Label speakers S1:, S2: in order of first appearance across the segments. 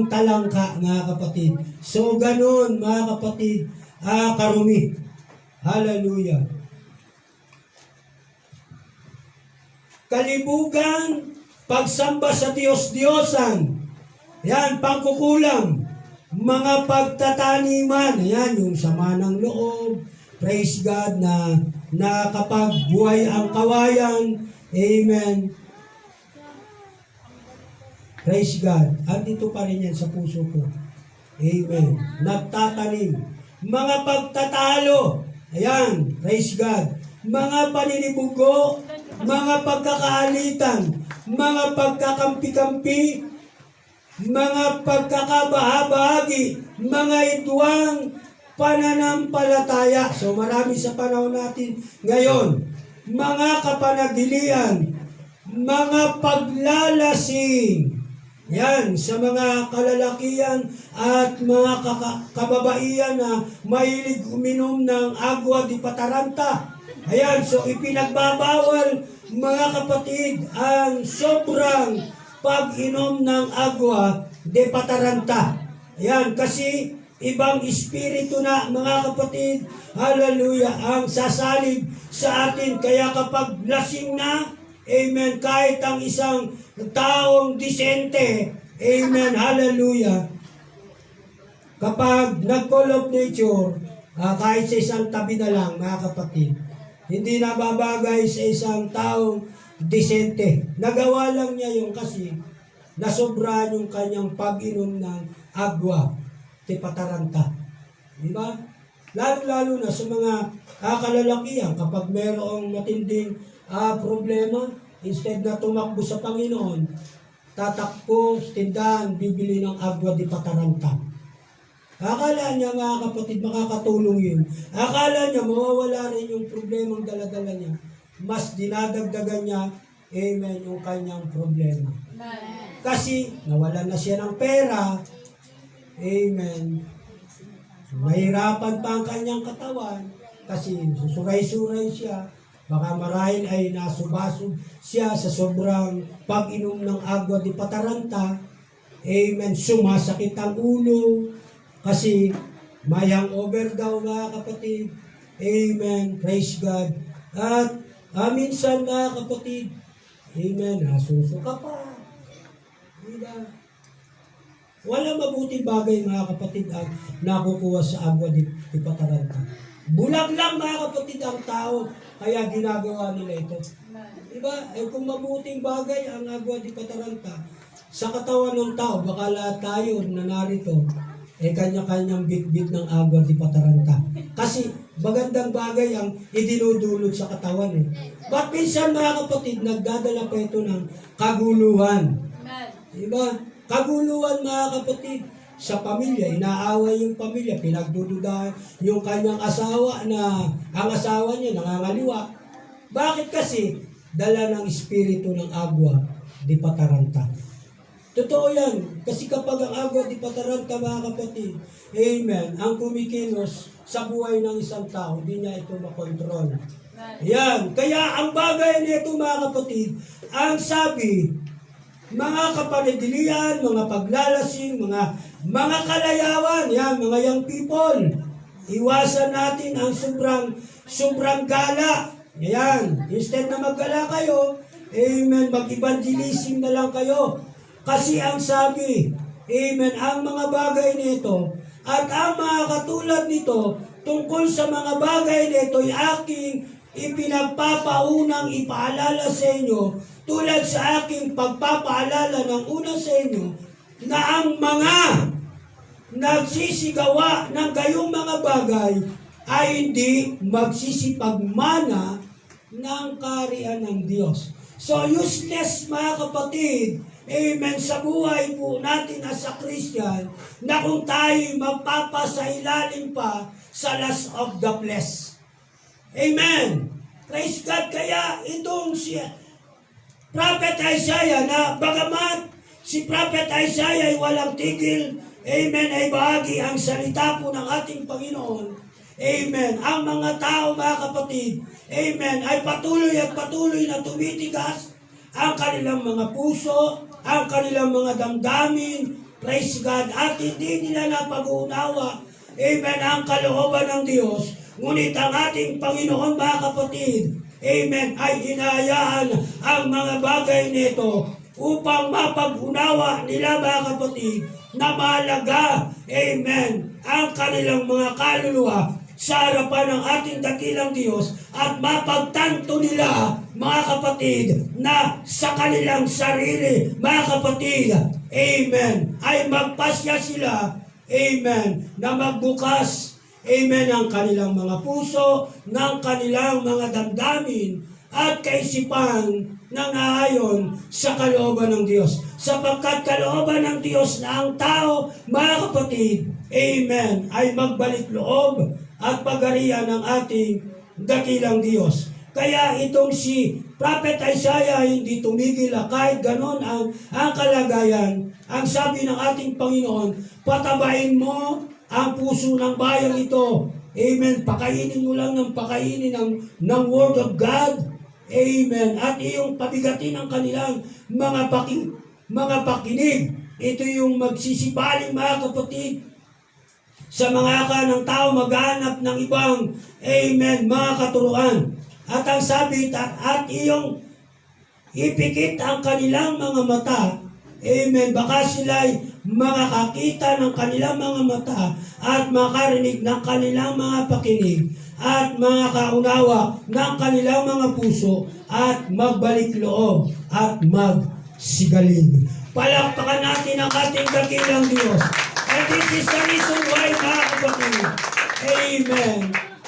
S1: talangka, mga kapatid. So, ganun, mga kapatid, karumi. Hallelujah. Kalibugan, pagsamba sa Diyos-Diyosan. Yan, pagkukulang. Mga pagtataniman. Yan, yung sama ng loob. Praise God na kapag buhay ang kawayan. Amen. Praise God. Andito pa rin yan sa puso ko. Amen. Nagtatanim. Mga pagtatalo. Ayan. Praise God. Mga paninibugo. Mga pagkakaalitan. Mga pagkakampi-kampi. Mga pagkakabahabagi. Mga idwang pananampalataya. So marami sa panahon natin ngayon. Mga kapanagilian. Mga paglalasing. Yan, sa mga kalalakihan at mga kababaihan na mahilig uminom ng agua di pataranta. Ayan, so ipinagbabawal mga kapatid ang sobrang pag-inom ng agua de pataranta. Ayan, kasi ibang espiritu na mga kapatid, hallelujah, ang sasalib sa atin. Kaya kapag lasing na, amen, kahit ang isang taong disente, amen, hallelujah, kapag nag-call of nature, kahit sa isang tabi na lang, mga kapatid, hindi nababagay sa isang taong disente. Nagawa lang niya yung kasi nasobrahan yung kanyang pag-inom ng agwa, tipataranta. Diba? Lalo-lalo na sa mga kalalakihan, kapag mayroong matinding problema, instead na tumakbo sa Panginoon, tatakbo sa tindahan, bibili ng agwa di pataranta. Akala niya, mga kapatid, makakatulong yun. Akala niya mawawala rin yung problemang daladala niya. Mas dinadagdagan niya, amen, yung kanyang problema. Kasi nawala na siya ng pera, amen. Mahirapan pa ang kanyang katawan kasi susuray-suray siya. Baka marahil ay nasubasog siya sa sobrang pag-inom ng agwa di pataranta. Amen. Sumasakit ang ulo kasi may hangover daw, mga kapatid. Amen. Praise God. At minsan, mga kapatid, amen, nasusuka pa. Diba? Wala mabuting bagay, mga kapatid, ang nakukuha sa agwa di pataranta. Bulag lang, mga kapatid, ang tao, kaya ginagawa nila ito. Diba? Kung mabuting bagay ang agwa di pataranta, sa katawan ng tao, baka lahat tayo na narito, kanya-kanyang bit-bit ng agwa di pataranta. Kasi magandang bagay ang idinudulot sa katawan. But minsan, mga kapatid, nagdadala pa ito ng kaguluhan. Diba? Kaguluhan, mga kapatid, sa pamilya, inaaway yung pamilya, pinagdududahan yung kanyang asawa na ang asawa niya nangangaliwa. Bakit kasi? Dala ng espiritu ng agwa di pataranta. Totoo yan. Kasi kapag ang agwa di pataranta, mga kapatid, amen, ang kumikilos sa buhay ng isang tao, hindi niya ito makontrol. Yan. Kaya ang bagay nito, mga kapatid, ang sabi, mga kapanidilian, mga paglalasing, mga kalayawan, yan, mga young people, iwasan natin ang sobrang gala. Yan. Instead na maggala kayo, amen, mag-evangelism na lang kayo. Kasi ang sabi, amen, ang mga bagay nito at ang mga katulad nito tungkol sa mga bagay nito ay aking ipinagpapaunang ipaalala sa inyo tulad sa aking pagpapaalala ng una sa inyo na ang mga nagsisigawa ng gayong mga bagay ay hindi magsisipagmana ng kaharian ng Diyos. So useless, mga kapatid, amen, sa buhay po natin as a Christian, na kung tayo magpapasailalim pa sa lust of the flesh. Amen. Praise God. Kaya itong si Prophet Isaiah, na bagamat si Prophet Isaiah ay walang tigil, amen, ay bahagi ang salita po ng ating Panginoon. Amen. Ang mga tao, mga kapatid, amen, ay patuloy at patuloy na tumitigas ang kanilang mga puso, ang kanilang mga damdamin, Praise God. At hindi nila napag-uunawa, amen, ang kalooban ng Diyos. Ngunit ang ating Panginoon, mga kapatid, amen, ay hinahayaan ang mga bagay nito upang mapag-unawa nila, mga kapatid, na mahalaga, amen, ang kanilang mga kaluluwa sa harapan ng ating dakilang Diyos at mapagtanto nila, mga kapatid, na sa kanilang sarili, mga kapatid, amen, ay magpasya sila, amen, na magbukas, amen, ang kanilang mga puso, ng kanilang mga damdamin at kaisipan na naayon sa kalooban ng Diyos. Sapagkat kalooban ng Diyos na ang tao, mga kapatid, amen, ay magbalik loob at pagarian ng ating dakilang Diyos. Kaya itong si Prophet Isaiah hindi tumigil kahit ganon ang kalagayan. Ang sabi ng ating Panginoon, patabain mo ang puso ng bayang ito. Amen. Pakainin mo lang ng pakainin ng Word of God. Amen. At iyong pabigatin ang kanilang mga pakinig. Ito yung magsisipaling, mga kapatid, sa mga ng tao maghanap ng ibang, amen, mga katuruan. At ang sabi, at iyong ipikit ang kanilang mga mata, amen, baka sila'y makakakita ng kanilang mga mata at makarinig ng kanilang mga pakinig at mga kaunawa ng kanilang mga puso at magbalik loob at magsigaling. Palakpakan natin ang ating dakilang Diyos. And this is the reason why, mga kapatid, amen,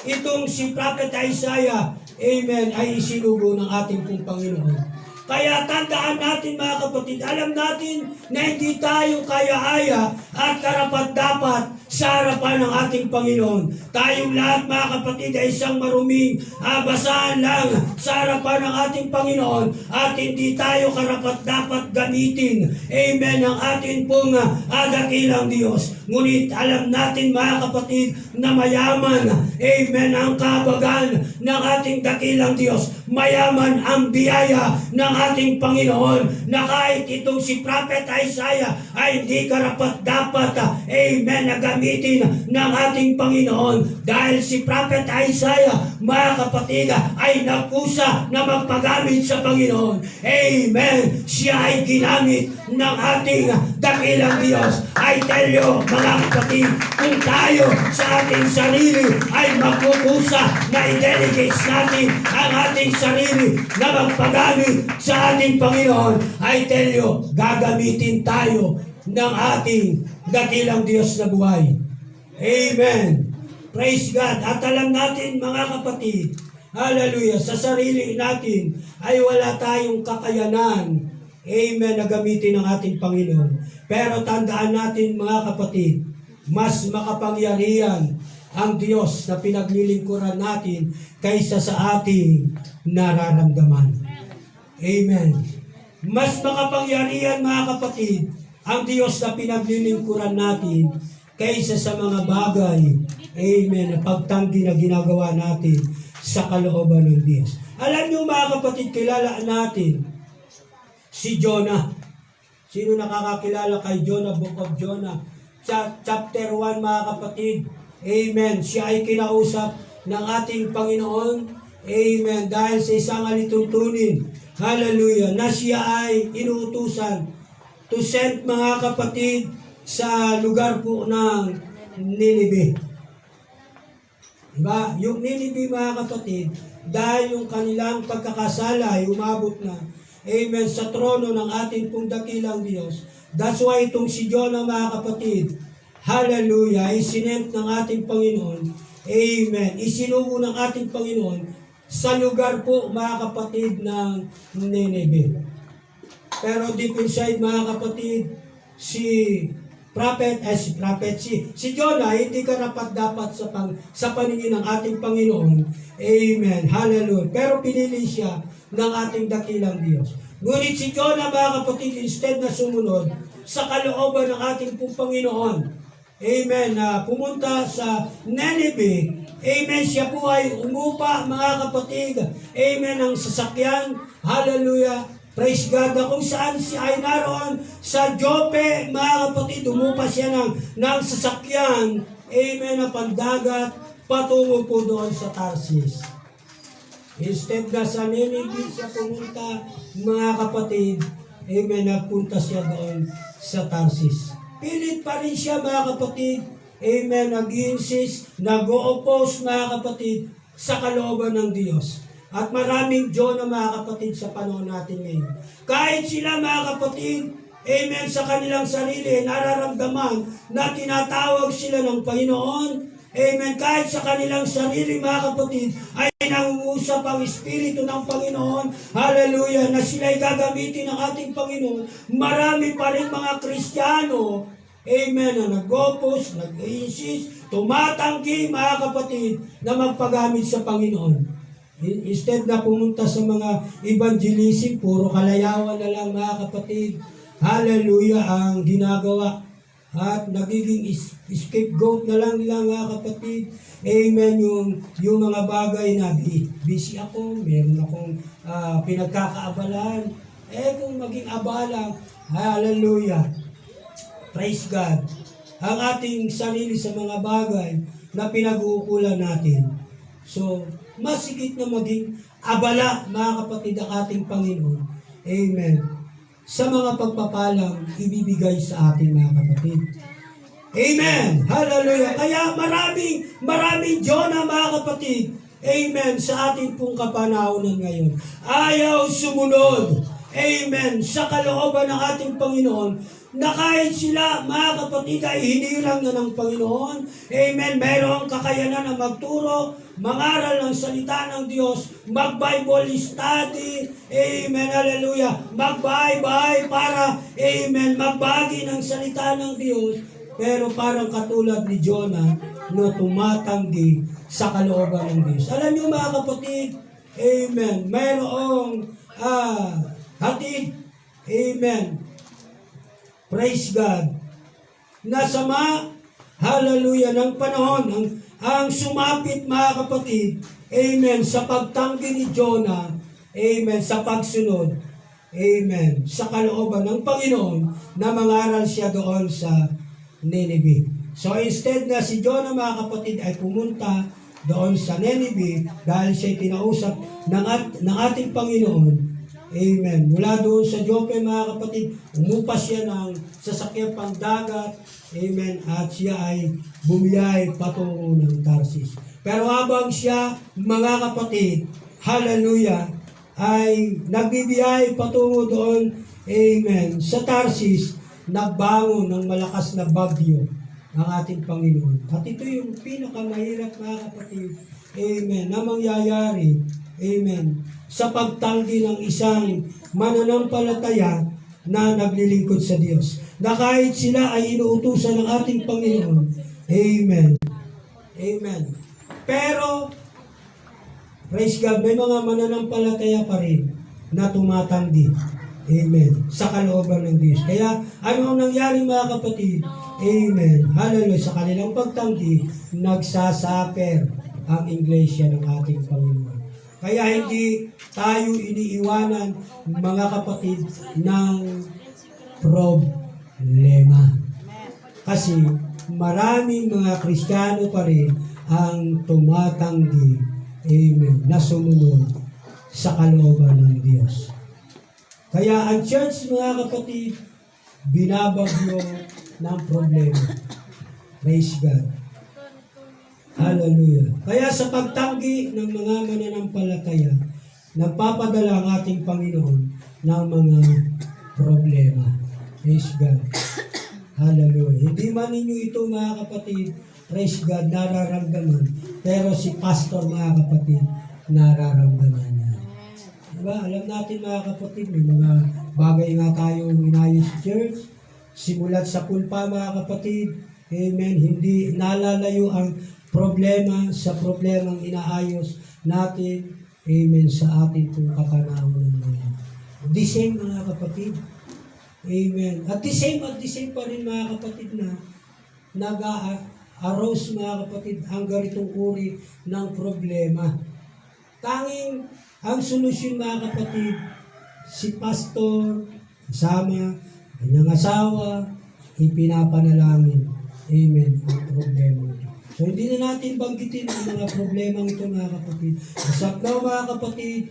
S1: itong si Prophet Isaiah, amen, ay isinugo ng ating pong Panginoon. Kaya tandaan natin, mga kapatid, alam natin na hindi tayo kaya-aya at karapat-dapat sa harapan ng ating Panginoon. Tayong lahat, mga kapatid, ay isang maruming basahan lang sa harapan ng ating Panginoon at hindi tayo karapat-dapat gamitin, amen, ang ating pong dakilang Diyos. Ngunit alam natin, mga kapatid, na mayaman, amen, ang kahabagan ng ating dakilang Diyos. Mayaman ang biyaya ng ating Panginoon na kahit itong si Prophet Isaiah ay hindi karapat-dapat, amen, na gamitin ng ating Panginoon. Dahil si Prophet Isaiah, mga kapatid, ay nagkusa na magpagamit sa Panginoon. Amen. Siya ay ginamit ng ating dakilang Diyos. I tell you, mga kapatid, kung tayo sa ating sarili ay magkukusa na i-delegate natin ang ating sarili na magpagamit sa ating Panginoon, I tell you, gagamitin tayo ng ating dakilang Diyos na buhay. Amen. Praise God. At alam natin, mga kapatid, hallelujah, sa sarili natin ay wala tayong kakayanan, amen, na gamitin ng ating Panginoon. Pero tandaan natin, mga kapatid, mas makapangyarihan ang Diyos na pinaglilingkuran natin kaysa sa ating nararamdaman. Amen. Mas makapangyarihan, mga kapatid, ang Diyos na pinaglilingkuran natin kaysa sa mga bagay, amen, na pagtanggi na ginagawa natin sa kalooban ng Diyos. Alam niyo, mga kapatid, kilala natin si Jonah. Sino nakakakilala kay Jonah, Book of Jonah? Chapter 1, mga kapatid. Amen. Siya ay kinausap ng ating Panginoon. Amen. Dahil sa isang alituntunin. Hallelujah. Na siya ay inuutusan to send, mga kapatid, sa lugar po ng Ninive. Diba? Yung Ninive, mga kapatid, dahil yung kanilang pagkakasala ay umabot na, amen, sa trono ng ating pong dakilang Diyos. That's why itong si Jonah, mga kapatid, hallelujah, isinent ng ating Panginoon, amen, isinugo ng ating Panginoon sa lugar po, mga kapatid, ng Nineveh. Pero deep inside, mga kapatid, si Jonah, hindi karapat-dapat sa paningin ng ating Panginoon. Amen. Hallelujah. Pero pinili siya ng ating dakilang Diyos. Ngunit si Jonah, mga kapatid, instead na sumunod sa kalooban ng ating Panginoon, amen, na pumunta sa Nineveh, amen, siya po ay umupa, mga kapatid, amen, ng sasakyan, hallelujah, Praise God, na kung saan siya ay naroon sa Jope, mga kapatid, umupa siya ng sasakyan, amen, na pandagat, patungo po doon sa Tarsis. Instead na sa Nineveh siya pumunta, mga kapatid, amen, nagpunta siya doon sa Tarsis. Pilit pa rin siya, mga kapatid, amen, nag-insist, nag-o-oppose, mga kapatid, sa kalooban ng Diyos. At maraming Jonah, mga kapatid, sa panahon natin ngayon. Kahit sila, mga kapatid, amen, sa kanilang sarili, nararamdaman na tinatawag sila ng Panginoon. Amen. Kahit sa kanilang sarili, mga kapatid, ay nangungusap ang Espiritu ng Panginoon. Hallelujah. Na sila ay gagamitin ng ating Panginoon. Marami pa rin mga Kristiyano, amen, na nag-opos, nag-insist, tumatanggi, mga kapatid, na magpagamit sa Panginoon. Instead na pumunta sa mga evangelism, puro kalayawan na lang, mga kapatid. Hallelujah ang ginagawa. At nagiging scapegoat na lang nila, mga kapatid. Amen, yung mga bagay na busy ako, meron akong pinagkakaabalan. Kung maging abala, hallelujah. Praise God. Ang ating sarili sa mga bagay na pinag-uukulan natin. So, masigit na maging abala, mga kapatid, ang ating Panginoon. Amen. Sa mga pagpapalang ibibigay sa ating mga kapatid. Amen. Hallelujah. Kaya maraming Jonah, mga kapatid. Amen. Sa ating pong kapanahonan ngayon. Ayaw sumunod. Amen. Sa kalooban ng ating Panginoon, na kahit sila, mga kapatid, ay hinirang na ng Panginoon. Amen. Mayroong kakayanan na magturo, mangaral ng salita ng Diyos, mag-Bible study, amen, hallelujah, mag-bye-bye para, amen, magbagi ng salita ng Diyos. Pero parang katulad ni Jonah, na tumatanggi sa kalooban ng Diyos. Alam niyo, mga kapatid, amen, mayroong hatid, amen, praise God, nasama, hallelujah, ng panahon, ang sumapit, mga kapatid, amen, sa pagtanggi ni Jonah, amen, sa pagsunod, amen, sa kalooban ng Panginoon, na mangaral siya doon sa Nineveh. So instead na si Jonah, mga kapatid, ay pumunta doon sa Nineveh, dahil siya tinausap ng ating Panginoon, amen. Mula doon sa Jope, mga kapatid, umupa siya ng sasakyang pangdagat, amen, at siya ay bumiyay patungo ng Tarsis. Pero habang siya, mga kapatid, hallelujah, ay nagbibiyay patungo doon, amen, sa Tarsis, nagbangon ng malakas na bagyo ang ating Panginoon. At ito yung pinakamahirap, mga kapatid, amen, na mangyayari, amen, sa pagtanggi ng isang mananampalataya na naglilingkod sa Diyos. Na kahit sila ay inuutusan ng ating Panginoon. Amen. Amen. Pero, praise God, may mga mananampalataya pa rin na tumatanggi. Amen. Sa kalooban ng Diyos. Kaya, ano ang nangyari, mga kapatid? Amen. Hallelujah. Sa kanilang pagtanggi, nagsasaper ang iglesia ng ating Panginoon. Kaya hindi tayo iniiwanan, mga kapatid, ng problema. Kasi maraming mga Kristiyano pa rin ang tumatanggi, amen, na sumunod sa kalooban ng Diyos. Kaya ang church, mga kapatid, binabagyo ng problema. Praise God. Hallelujah. Kaya sa pagtanggi ng mga mananampalataya, nagpapadala ang ating Panginoon ng mga problema. Praise God. Hallelujah. Hindi man ninyo ito, mga kapatid, praise God, nararamdaman. Pero si pastor, mga kapatid, nararamdaman niya. Diba? Alam natin, mga kapatid, may mga bagay nga tayong inayos sa church. Simulat sa pulpa, mga kapatid, amen, hindi nalalayo ang problema sa problemang inaayos natin, amen, sa ating pong kapanahonan ngayon. The same, mga kapatid. Amen. At the same pa rin, mga kapatid, na nag-arose, mga kapatid, ang ganitong uri ng problema. Tanging ang solusyon, mga kapatid, si pastor, kasama, kanyang asawa, ipinapanalangin. Amen. Ang problema ito. So, hindi na natin banggitin ang mga problemang ito, mga kapatid. Asap na, mga kapatid,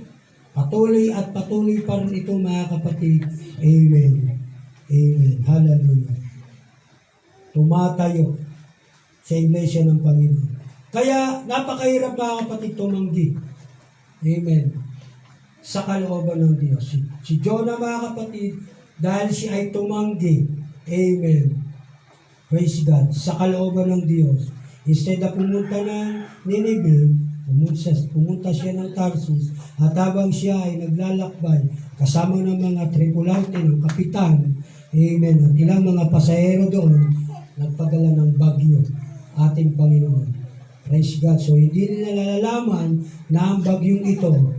S1: patuloy at patuloy pa rin ito, mga kapatid. Amen. Amen. Hallelujah. Tumatayo sa iglesia ng Panginoon. Kaya, napakahirap, mga kapatid, tumanggi. Amen. Sa kalooban ng Diyos. Si Jonah, mga kapatid, dahil siya ay tumanggi. Amen. Praise God. Sa kalooban ng Diyos. Instead na pumunta ng Nineveh, pumunta siya ng Tarsus, at habang siya ay naglalakbay, kasama ng mga tripulante ng kapitan, amen, at ilang mga pasahero doon, nagpadala ng bagyo, ating Panginoon. Praise God. So, hindi nila nalalaman na ang bagyong ito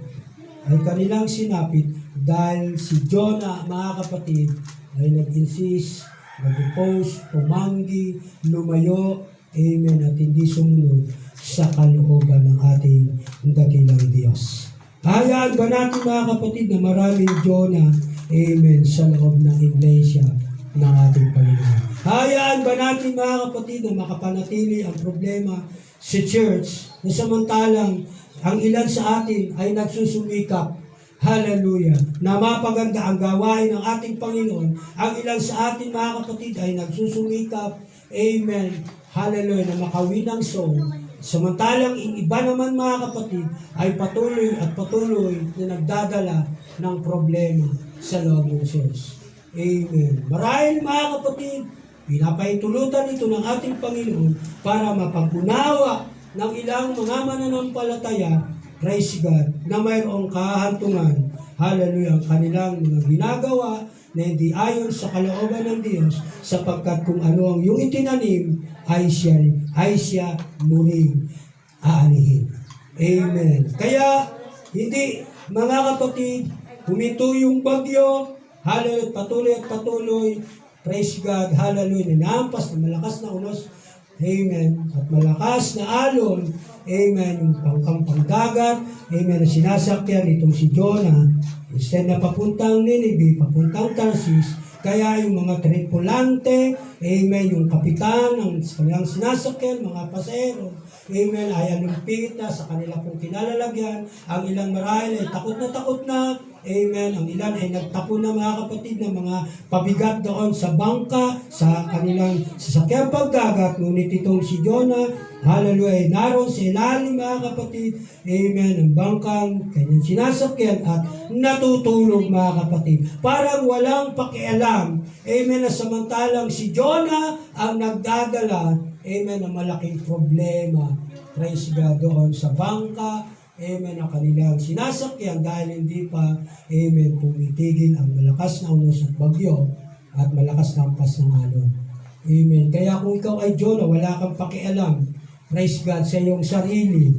S1: ay kanilang sinapit dahil si Jonah, mga kapatid, ay nag-insist, nag-oppose, tumanggi, lumayo, amen, at hindi sumunod sa kalooban ng ating dakilang Diyos. Hayaan ba natin, mga kapatid, na maraming Jonah, amen, sa loob ng iglesia ng ating Panginoon? Hayaan ba natin, mga kapatid, na makapanatili ang problema sa church na samantalang ang ilan sa atin ay nagsusumikap, hallelujah, na mapaganda ang gawain ng ating Panginoon. Ang ilan sa atin, mga kapatid, ay nagsusumikap, amen, hallelujah, na makawin ang soul. Samantalang yung iba naman, mga kapatid, ay patuloy at patuloy na nagdadala ng problema sa loob ng church. Amen. Marahil, mga kapatid, pinapaitulutan ito ng ating Panginoon para mapag-unawa ng ilang mga mananampalataya, praise God, na mayroong kahantungan, hallelujah, ang kanilang mga ginagawa na hindi ayon sa kalooban ng Diyos, sapagkat kung ano ang yung itinanim, ay siya muling aanihin. Amen. Kaya, hindi, mga kapatid, huminto yung bagyo, hallelujah, patuloy at patuloy, praise God, hallelujah, ninampas na malakas na unos, amen, at malakas na alon, amen, yung pangkampang dagat, amen, na sinasakyan itong si Jonah, instead na papuntang Nineveh, papuntang Tarsis, kaya yung mga tripulante, amen, yung kapitan, ang kanilang sinasakyan, mga pasero, amen, ay alumpit na sa kanila pong kinalalagyan, ang ilang marahil ay takot na, amen, ang ilan ay nagtapon na, mga kapatid, ng mga pabigat doon sa bangka, sa kanilang sasakyang pagdagat, ngunit itong si Jonah, hallelujah, naroon sa ilalim, mga kapatid, amen, ang bangkang kanyang sinasakyan at natutulog, mga kapatid. Parang walang pakialam, amen, na samantalang si Jonah ang nagdadala, amen, ng malaking problema, praise God, doon sa bangka, amen, ang kanilang sinasakyan dahil hindi pa, amen, tumitigil ang malakas na unos at bagyo at malakas na ampas ng alon. Amen. Kaya kung ikaw ay Jonah, wala kang pakialam, praise God, sa iyong sarili.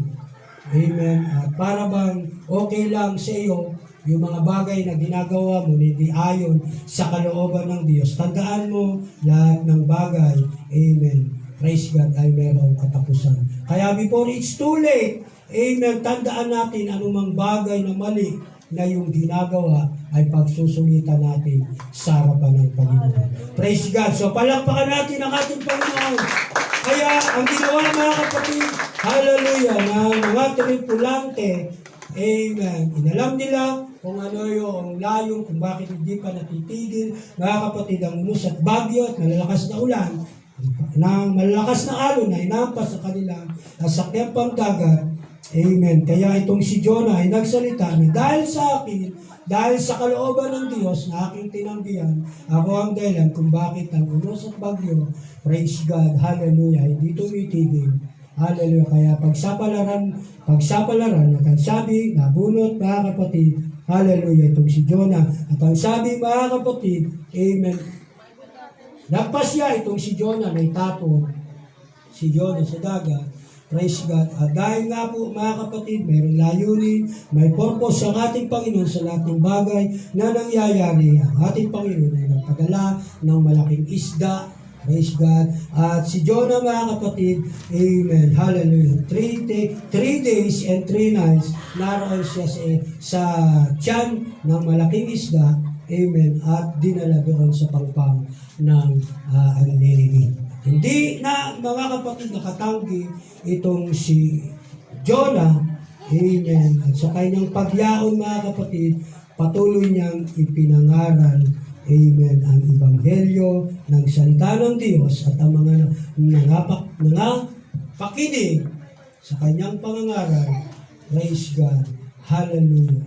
S1: Amen. At para bang okay lang sa iyo yung mga bagay na ginagawa mo, hindi ayon sa kalooban ng Diyos. Tandaan mo, lahat ng bagay, amen, praise God, ay mayroong katapusan. Kaya before it's too late, amen, tandaan natin anumang bagay na mali na yung ginagawa ay pagsusulitan natin sa harapan ng Panginoon. Praise God. So palakpakan natin ang ating Panginoon. Kaya ang ginawa, mga kapatid, hallelujah, ng mga tripulante, amen, inalam nila kung ano yung layong, kung bakit hindi pa natitigil, mga kapatid, ang unos at bagyo at malalakas na ulan, na malalakas na alon na inampas sa kanilang sasakyang pangdagat. Amen. Kaya itong si Jonah ay nagsalita na dahil sa akin, dahil sa kalooban ng Diyos na aking tinanggihan, ako ang dahilan kung bakit ang unos at bagyo, praise God, hallelujah, hindi tumitigil. Hallelujah. Kaya pagsapalaran, at ang sabi, nabunot, mga kapatid, hallelujah, itong si Jonah. At ang sabi, mga kapatid, amen, nagpas siya itong si Jonah na itapon si Jonah sa dagat. Praise God. At dahil nga po, mga kapatid, mayroong layunin, may purpose ang ating Panginoon sa lahat ng bagay na nangyayari. Ang ating Panginoon ay nagpadala ng malaking isda, Praise God. At si Jonah, mga kapatid, amen, hallelujah. 3 days and 3 nights, naroon siya sa tiyan ng malaking isda, amen, at dinala doon sa pangpang ng Nineveh. Hindi na, mga kapatid, nakatanggi itong si Jonah, amen, at sa kanyang pagyaon, mga kapatid, patuloy niyang ipinangaral, amen, ang ebanghelyo ng salita ng Diyos at ang mga nangapakinig sa kanyang pangangaral. Praise God. Hallelujah.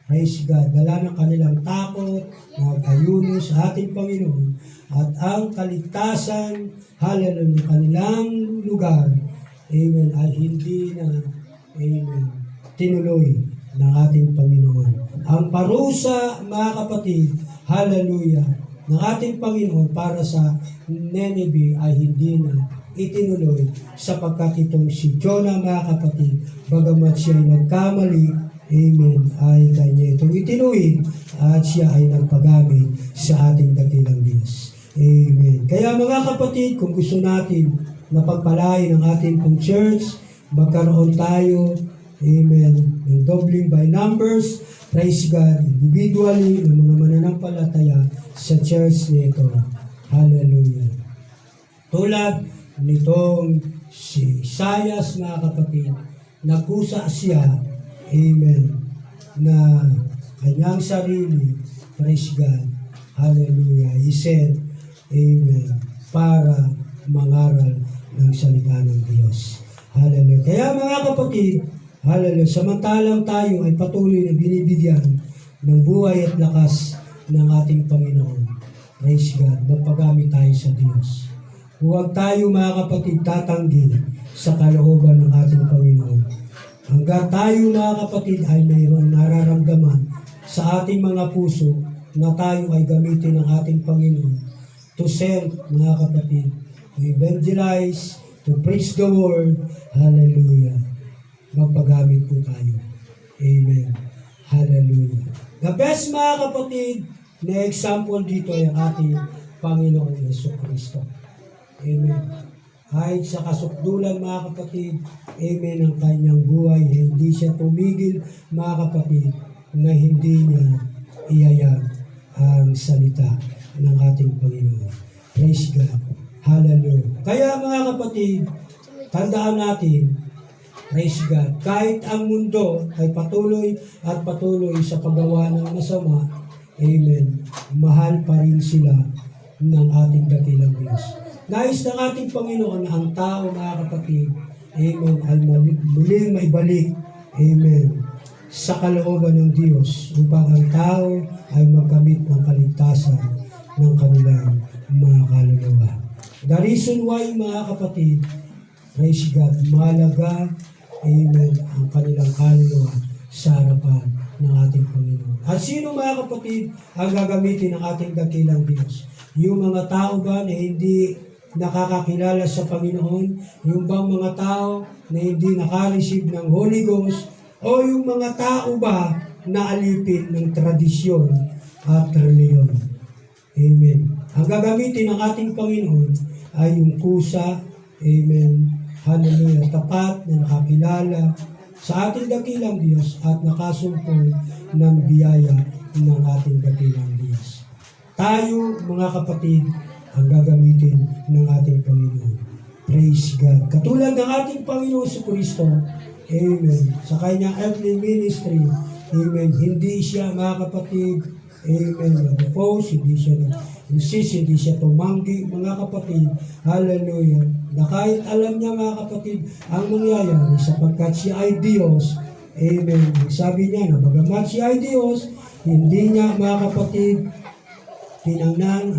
S1: Praise God. Dala ng kanilang takot, nag-ayuno sa ating Panginoon at ang kaligtasan, hallelujah, ng kanilang lugar, amen, ay hindi na, amen, tinuloy ng ating Panginoon. Ang parusa, mga kapatid, hallelujah, ng ating Panginoon para sa Nineveh ay hindi na itinuloy sapagkat itong si Jonah, mga kapatid, bagamat siya ay nagkamali, amen, ay kanya itong itinuwid at siya ay nagpagamit sa ating dakilang Diyos. Amen. Kaya mga kapatid, kung gusto natin na pagpalain ang ating pong church, magkaroon tayo, amen, ng doubling by numbers, praise God, individually, ng mga mananampalataya sa church nito. Hallelujah. Tulad nitong si Isaias, mga kapatid, nagkusa siya, amen, na kanyang sarili, praise God, hallelujah, he said, amen, para mangaral ng salita ng Diyos. Hallelujah. Kaya mga kapatid, hallelujah, samantalang tayo ay patuloy na binibigyan ng buhay at lakas ng ating Panginoon. Praise God, magpagamit tayo sa Diyos. Huwag tayo, mga kapatid, tatanggi sa kalooban ng ating Panginoon. Hanggang tayo, mga kapatid, ay mayroong nararamdaman sa ating mga puso na tayo ay gamitin ng ating Panginoon to send, mga kapatid, to evangelize, to preach the word. Hallelujah. Magpagamit po tayo. Amen. Hallelujah. The best, mga kapatid, na example dito ay ang ating Panginoon Jesucristo. Amen. Kahit sa kasukdulan, mga kapatid, amen, ang kanyang buhay, hindi siya tumigil, mga kapatid, na hindi niya iyayag ang salita ng ating Panginoon. Praise God. Hallelujah. Kaya, mga kapatid, tandaan natin, praise God, kahit ang mundo ay patuloy at patuloy sa paggawa ng masama, amen, mahal pa rin sila ng ating dakilang Diyos. Nais ng ating Panginoon na ang tao, mga kapatid, amen, ay muling maibalik, amen, sa kalooban ng Diyos upang ang tao ay magkamit ng kaligtasan ng kanilang mga kaluluwa. The reason why, mga kapatid, praise God, mahalaga, amen, ang kanilang kaluluwa sa harapan ng ating Panginoon. At sino, mga kapatid, ang gagamitin ng ating dakilang Diyos? Yung mga tao ba na hindi nakakakilala sa Panginoon? Yung bang mga tao na hindi nakareceive ng Holy Ghost? O yung mga tao ba na alipin ng tradisyon at reliyon? Amen. Ang gagamitin ng ating Panginoon ay yung kusa, amen, hallelujah, tapat na nakakilala sa ating dakilang Diyos at nakasumpong ng biyaya ng ating dakilang Diyos. Tayo, mga kapatid, ang gagamitin ng ating Panginoon. Praise God. Katulad ng ating Panginoon Jesucristo, amen, sa kanyang earthly ministry, amen, hindi siya, mga kapatid, amen, nag-oppose, hindi siya insist, hindi siya tumanggi, mga kapatid, hallelujah, na kahit alam niya, mga kapatid, ang mangyayari sapagkat siya ay Diyos, amen, sabi niya na bagamat siya ay Diyos, hindi niya, mga kapatid, tinangnan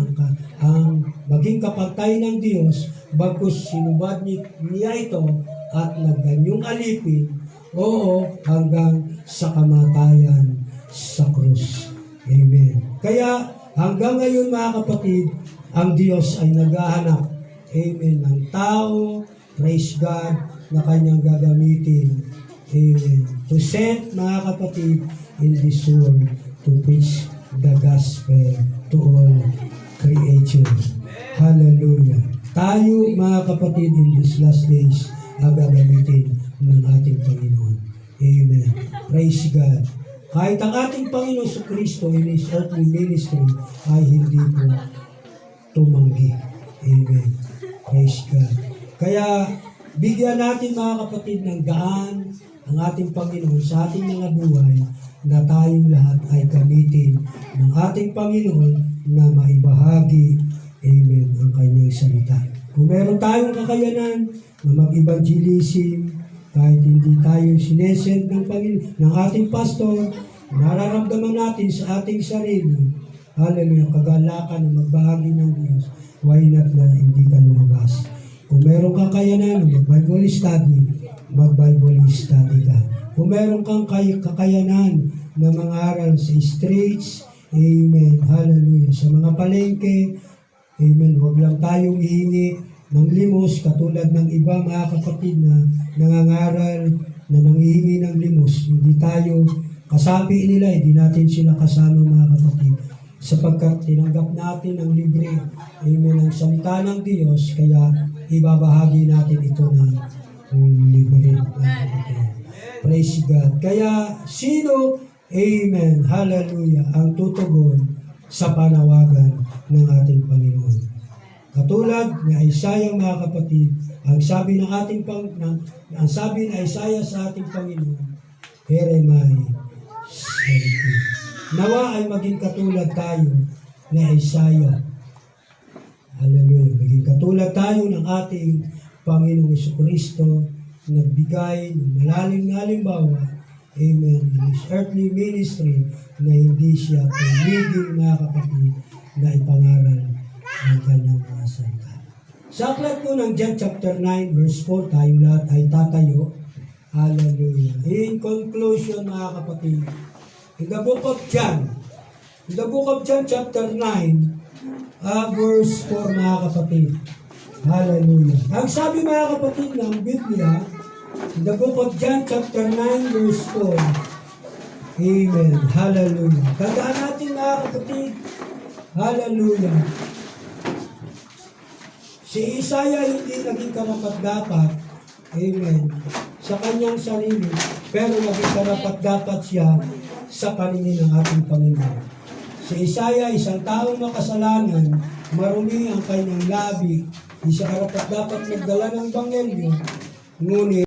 S1: ang maging kapantay ng Diyos, bagkus sinubad niya ito at nagdanyong alipin, oo, hanggang sa kamatayan sa krus. Amen. Kaya hanggang ngayon, mga kapatid, ang Diyos ay naghahanap, amen, ng tao, praise God, na kanyang gagamitin, amen, to send, mga kapatid, in this world to preach the gospel to all creation. Hallelujah. Tayo, mga kapatid, in these last days, gagamitin ng ating Panginoon. Amen. Praise God. Kahit ang ating Panginoon sa Kristo in His earthly ministry ay hindi po tumanggi. Amen. Praise God. Kaya, bigyan natin mga kapatid ng daan ang ating Panginoon sa ating mga buhay na tayong lahat ay gamitin ng ating Panginoon na maibahagi, amen, ang kanyang salita. Kung meron tayong kakayanan na mag-evangelism, kahit hindi tayo sinesend ng Panginoon, ng ating pastor, nararamdaman natin sa ating sarili, hallelujah, kagalakan na magbahagi ng Diyos, why not na hindi ka lumabas? Kung meron kang kakayanan na mag-Bible study, mag-Bible study ka. Kung meron kang kakayanan na mangaral sa streets, amen, hallelujah, sa mga palengke, amen, huwag lang tayong hihingi ng limos katulad ng iba mga kapatid na nangangaral na nanghihingi ng limos. Hindi tayo kasabi nila, hindi natin sila kasama mga kapatid. Sapagkat tinanggap natin ang libre, amen, ang salita ng Diyos, kaya ibabahagi natin ito ng libre. Praise God. Kaya sino, amen, hallelujah, ang tutugon sa panawagan ng ating Panginoon? Katulad ni Isaiah mga kapatid, ang sabi ng ating ang sabi ni Isaiah sa ating Panginoon, here my servant. Nawa ay maging katulad tayo ni Isaiah. Hallelujah. Maging katulad tayo ng ating Panginoong Jesucristo, nagbigay ng malalim na halimbawa, amen, in His earthly ministry, na hindi siya tumigil mga kapatid na ipangaral ang kanyang mga salita. Sa aklat po ng John chapter 9 verse 4, tayong lahat ay tatayo. Hallelujah. In conclusion mga kapatid, in the book of John chapter 9, verse 4 mga kapatid. Hallelujah. Ang sabi mga kapatid ng Biblia, in the book of John chapter 9 verse 4, amen, hallelujah. Tandaan natin mga kapatid, hallelujah. Si Isaiah hindi naging karapat-dapat, amen, sa kanyang sarili, pero naging karapat-dapat siya sa paningin ng ating Panginoon. Si Isaiah, isang taong makasalanan, marumi ang kanyang labi, hindi siya karapat-dapat magdala ng bangelyo, ngunit